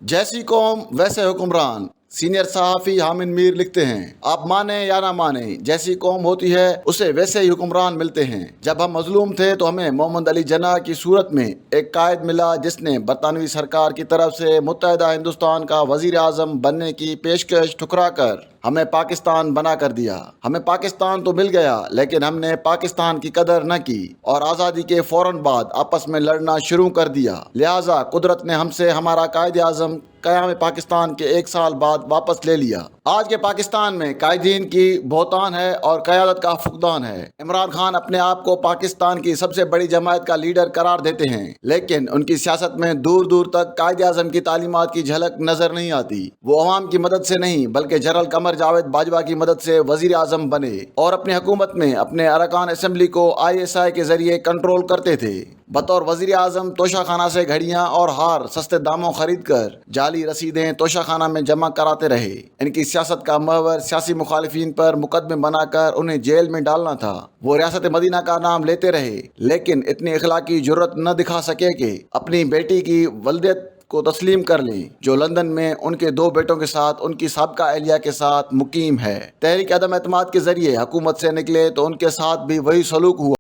جیسی قوم ویسے حکمران، سینئر صحافی حامد میر لکھتے ہیں۔ آپ مانیں یا نہ مانیں، جیسی قوم ہوتی ہے اسے ویسے ہی حکمران ملتے ہیں۔ جب ہم مظلوم تھے تو ہمیں محمد علی جناح کی صورت میں ایک قائد ملا جس نے برطانوی سرکار کی طرف سے متحدہ ہندوستان کا وزیر اعظم بننے کی پیشکش ٹھکرا کر ہمیں پاکستان بنا کر دیا۔ ہمیں پاکستان تو مل گیا لیکن ہم نے پاکستان کی قدر نہ کی اور آزادی کے فوراً بعد آپس میں لڑنا شروع کر دیا۔ لہٰذا قدرت نے ہم سے ہمارا قائد اعظم قیام پاکستان کے 1 سال بعد واپس لے لیا۔ آج کے پاکستان میں قائدین کی بہتان ہے اور قیادت کا فقدان ہے۔ عمران خان اپنے آپ کو پاکستان کی سب سے بڑی جماعت کا لیڈر قرار دیتے ہیں لیکن ان کی سیاست میں دور دور تک قائد اعظم کی تعلیمات کی جھلک نظر نہیں آتی۔ وہ عوام کی مدد سے نہیں بلکہ جنرل قمر جاوید باجوہ کی مدد سے وزیر اعظم بنے اور اپنی حکومت میں اپنے ارکان اسمبلی کو ISI کے ذریعے کنٹرول کرتے تھے۔ بطور وزیر اعظم توشہ خانہ سے گھڑیاں اور ہار سستے داموں خرید کر جعلی رسیدیں توشہ خانہ میں جمع کراتے رہے۔ ان کی سیاست کا محور سیاسی مخالفین پر مقدمے بنا کر انہیں جیل میں ڈالنا تھا۔ وہ ریاست مدینہ کا نام لیتے رہے لیکن اتنی اخلاقی جرت نہ دکھا سکے کہ اپنی بیٹی کی ولدیت کو تسلیم کر لیں جو لندن میں ان کے 2 بیٹوں کے ساتھ ان کی سابقہ اہلیہ کے ساتھ مقیم ہے۔ تحریک عدم اعتماد کے ذریعے حکومت سے نکلے تو ان کے ساتھ بھی وہی سلوک ہوا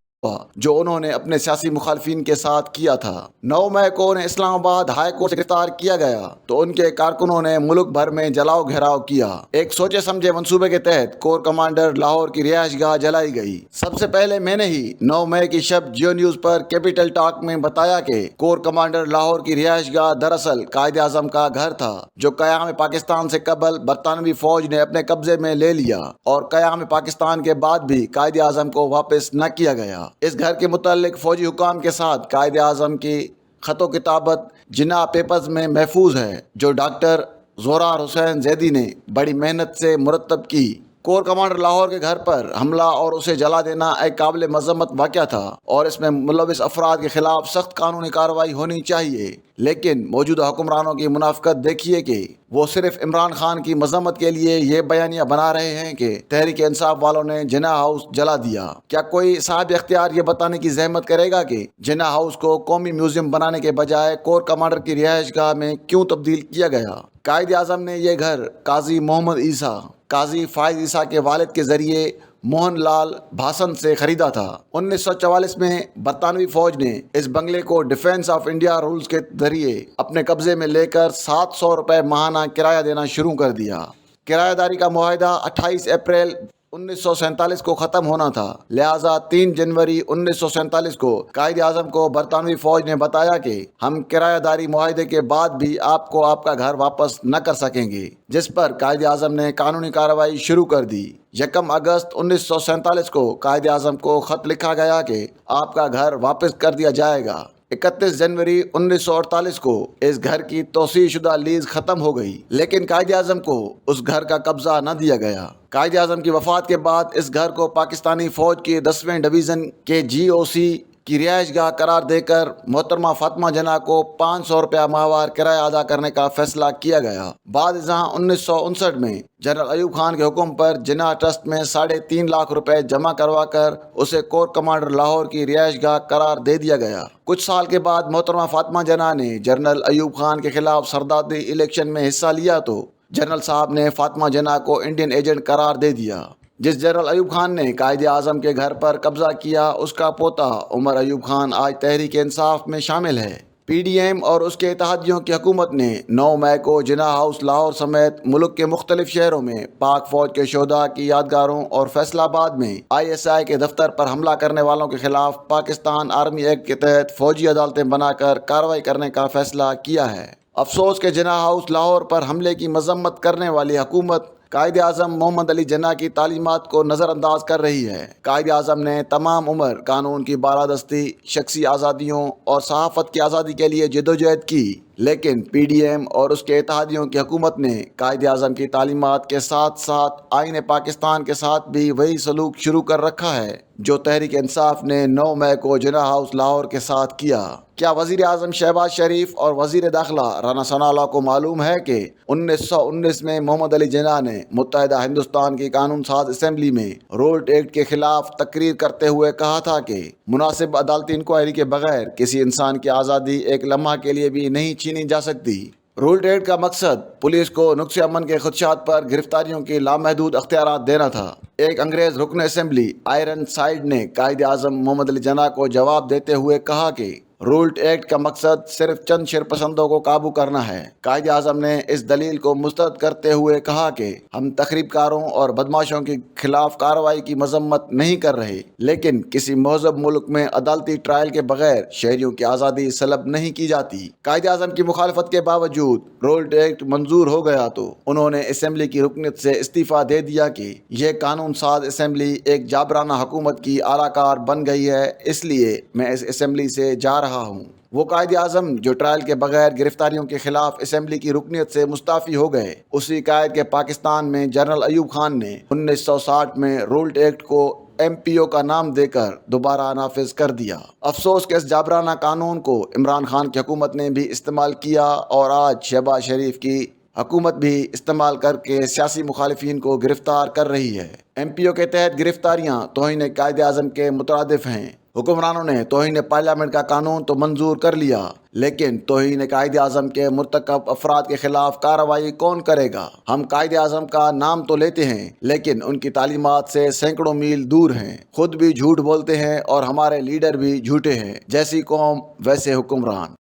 جو انہوں نے اپنے سیاسی مخالفین کے ساتھ کیا تھا۔ 9 مئی کو انہیں اسلام آباد ہائی کورٹ سے گرفتار کیا گیا تو ان کے کارکنوں نے ملک بھر میں جلاؤ گھیراؤ کیا۔ ایک سوچے سمجھے منصوبے کے تحت کور کمانڈر لاہور کی رہائش گاہ جلائی گئی۔ سب سے پہلے میں نے ہی 9 مئی کی شب جیو نیوز پر کیپیٹل ٹاک میں بتایا کہ کور کمانڈر لاہور کی رہائش گاہ دراصل قائد اعظم کا گھر تھا جو قیام پاکستان سے قبل برطانوی فوج نے اپنے قبضے میں لے لیا اور قیام پاکستان کے بعد بھی قائد اعظم کو واپس نہ کیا گیا۔ اس گھر کے متعلق فوجی حکام کے ساتھ قائد اعظم کی خط و کتابت جناح پیپرز میں محفوظ ہے جو ڈاکٹر زورار حسین زیدی نے بڑی محنت سے مرتب کی۔ کور کمانڈر لاہور کے گھر پر حملہ اور اسے جلا دینا ایک قابل مذمت واقعہ تھا اور اس میں ملوث افراد کے خلاف سخت قانونی کارروائی ہونی چاہیے، لیکن موجودہ حکمرانوں کی منافقت دیکھیے کہ وہ صرف عمران خان کی مذمت کے لیے یہ بیانیہ بنا رہے ہیں کہ تحریک انصاف والوں نے جناح ہاؤس جلا دیا۔ کیا کوئی صاحب اختیار یہ بتانے کی زحمت کرے گا کہ جناح ہاؤس کو قومی میوزیم بنانے کے بجائے کور کمانڈر کی رہائش گاہ میں کیوں تبدیل کیا گیا؟ قائد اعظم نے یہ گھر قاضی محمد عیسیٰ، قاضی فائز عیسیٰ کے والد کے ذریعے موہن لال بھاسن سے خریدا تھا۔ 1944 میں برطانوی فوج نے اس بنگلے کو ڈیفنس آف انڈیا رولز کے ذریعے اپنے قبضے میں لے کر 700 روپے ماہانہ کرایہ دینا شروع کر دیا۔ کرایہ داری کا معاہدہ 28 اپریل 1947 کو ختم ہونا تھا، لہٰذا 3 جنوری 1947 کو قائد اعظم کو برطانوی فوج نے بتایا کہ ہم کرایہ داری معاہدے کے بعد بھی آپ کو آپ کا گھر واپس نہ کر سکیں گے، جس پر قائد اعظم نے قانونی کارروائی شروع کر دی۔ 1 اگست 1947 کو قائد اعظم کو خط لکھا گیا کہ آپ کا گھر واپس کر دیا جائے گا۔ 31 جنوری 1948 کو اس گھر کی توسیع شدہ لیز ختم ہو گئی لیکن قائد اعظم کو اس گھر کا قبضہ نہ دیا گیا۔ قائد اعظم کی وفات کے بعد اس گھر کو پاکستانی فوج کی 10ویں ڈویژن کے GOC کی رہائش گاہ قرار دے کر محترمہ فاطمہ جناح کو 500 روپیہ ماہوار کرایہ ادا کرنے کا فیصلہ کیا گیا۔ بعد ازاں 1959 میں جنرل ایوب خان کے حکم پر جناح ٹرسٹ میں 3.5 لاکھ روپے جمع کروا کر اسے کور کمانڈر لاہور کی رہائش گاہ قرار دے دیا گیا۔ کچھ سال کے بعد محترمہ فاطمہ جناح نے جنرل ایوب خان کے خلاف سرداری الیکشن میں حصہ لیا تو جنرل صاحب نے فاطمہ جناح کو انڈین ایجنٹ قرار دے دیا۔ جس جنرل ایوب خان نے قائد اعظم کے گھر پر قبضہ کیا اس کا پوتا عمر ایوب خان آج تحریک انصاف میں شامل ہے۔ PDM اور اس کے اتحادیوں کی حکومت نے 9 مئی کو جناح ہاؤس لاہور سمیت ملک کے مختلف شہروں میں پاک فوج کے شہداء کی یادگاروں اور فیصلہ آباد میں ISI کے دفتر پر حملہ کرنے والوں کے خلاف پاکستان آرمی ایکٹ کے تحت فوجی عدالتیں بنا کر کارروائی کرنے کا فیصلہ کیا ہے۔ افسوس کہ جناح ہاؤس لاہور پر حملے کی مذمت کرنے والی حکومت قائد اعظم محمد علی جناح کی تعلیمات کو نظر انداز کر رہی ہے۔ قائد اعظم نے تمام عمر قانون کی بالادستی، شخصی آزادیوں اور صحافت کی آزادی کے لیے جدوجہد کی، لیکن PDM اور اس کے اتحادیوں کی حکومت نے قائد اعظم کی تعلیمات کے ساتھ ساتھ آئین پاکستان کے ساتھ بھی وہی سلوک شروع کر رکھا ہے جو تحریک انصاف نے 9 مئی کو جناح ہاؤس لاہور کے ساتھ کیا۔ کیا وزیر اعظم شہباز شریف اور وزیر داخلہ رانا ثناء اللہ کو معلوم ہے کہ 1919 میں محمد علی جناح نے متحدہ ہندوستان کی قانون ساز اسمبلی میں رولٹ ایکٹ کے خلاف تقریر کرتے ہوئے کہا تھا کہ مناسب عدالتی انکوائری کے بغیر کسی انسان کی آزادی ایک لمحہ کے لیے بھی نہیں چھینی جا سکتی۔ رولٹ ایکٹ کا مقصد پولیس کو نقص امن کے خدشات پر گرفتاریوں کی لامحدود اختیارات دینا تھا۔ ایک انگریز رکن اسمبلی آئرن سائیڈ نے قائد اعظم محمد علی جناح کو جواب دیتے ہوئے کہا کہ رولٹ ایکٹ کا مقصد صرف چند شرپسندوں کو قابو کرنا ہے۔ قائد اعظم نے اس دلیل کو مسترد کرتے ہوئے کہا کہ ہم تخریب کاروں اور بدماشوں کے خلاف کارروائی کی مذمت نہیں کر رہے، لیکن کسی مہذب ملک میں عدالتی ٹرائل کے بغیر شہریوں کی آزادی سلب نہیں کی جاتی۔ قائد اعظم کی مخالفت کے باوجود رولٹ ایکٹ منظور ہو گیا تو انہوں نے اسمبلی کی رکنیت سے استعفیٰ دے دیا کہ یہ قانون ساز اسمبلی ایک جابرانہ حکومت کی اعلی کار بن گئی ہے، اس لیے میں اس اسمبلی سے جا رہا ہوں۔ وہ قائد اعظم جو ٹرائل کے بغیر گرفتاریوں کے خلاف اسمبلی کی رکنیت سے مستعفی ہو گئے، اسی قائد کے پاکستان میں جنرل ایوب خان نے 1960 میں رولٹ ایکٹ کو MPO کا نام دے کر دوبارہ نافذ کر دیا۔ افسوس کہ اس جابرانہ قانون کو عمران خان کی حکومت نے بھی استعمال کیا اور آج شہباز شریف کی حکومت بھی استعمال کر کے سیاسی مخالفین کو گرفتار کر رہی ہے۔ MPO کے تحت گرفتاریاں توہین قائد اعظم کے مترادف ہیں۔ حکمرانوں نے توہین پارلیمنٹ کا قانون تو منظور کر لیا، لیکن توہین قائد اعظم کے مرتکب افراد کے خلاف کارروائی کون کرے گا؟ ہم قائد اعظم کا نام تو لیتے ہیں، لیکن ان کی تعلیمات سے سینکڑوں میل دور ہیں، خود بھی جھوٹ بولتے ہیں اور ہمارے لیڈر بھی جھوٹے ہیں۔ جیسی قوم ویسے حکمران۔